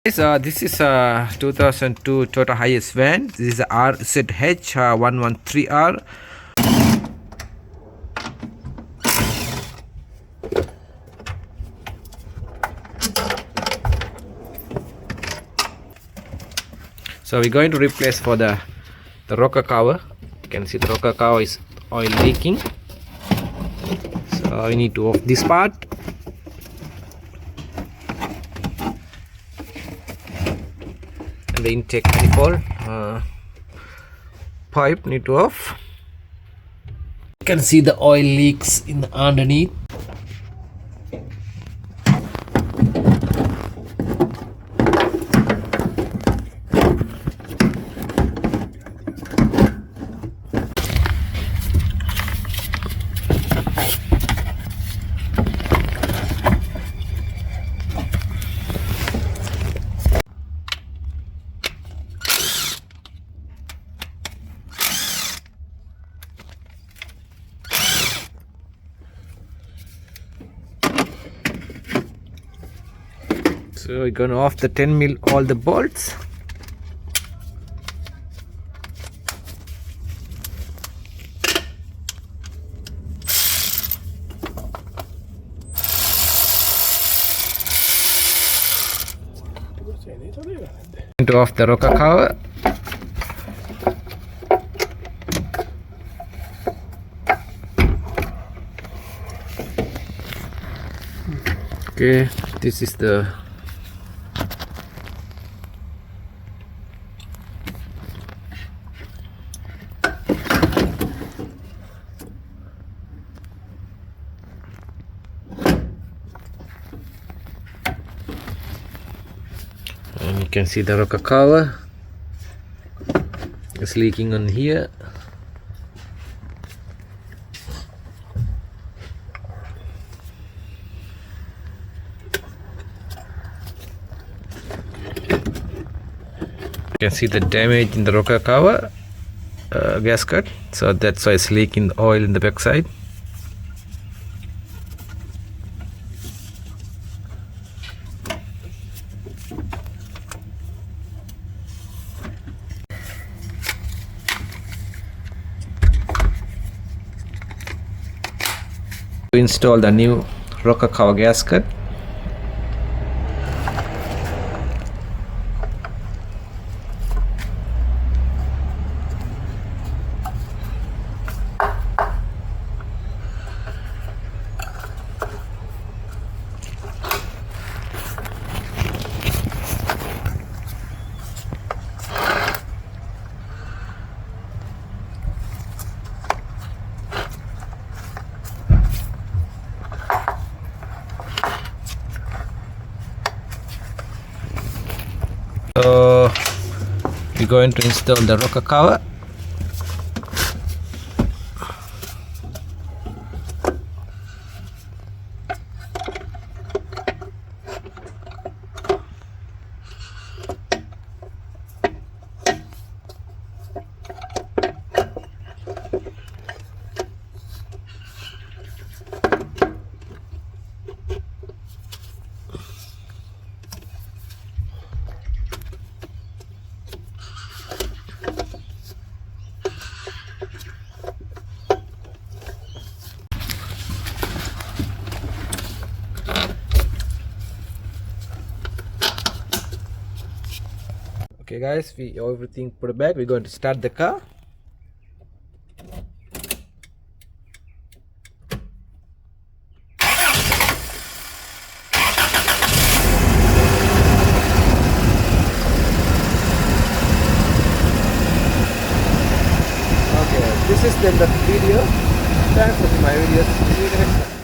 This is a 2002 Toyota Hiace van. This is a RZH-113R. So we're going to replace for the rocker cover. You can see the rocker cover is oil leaking. So we need to off this part. And the intake manifold pipe need to off. You can see the oil leaks in the underneath. So we're going to off the 10mm all the bolts. To off the rocker cover. Okay, this is the and you can see the rocker cover is leaking on here. You can see the damage in the rocker cover gasket, so that's why it's leaking oil in the backside. To install the new rocker cover gasket, so we're going to install the rocker cover. Okay guys, we everything put back. We're going to start the car. Okay, this is the end of the video. Thanks for watching my videos. See you next time.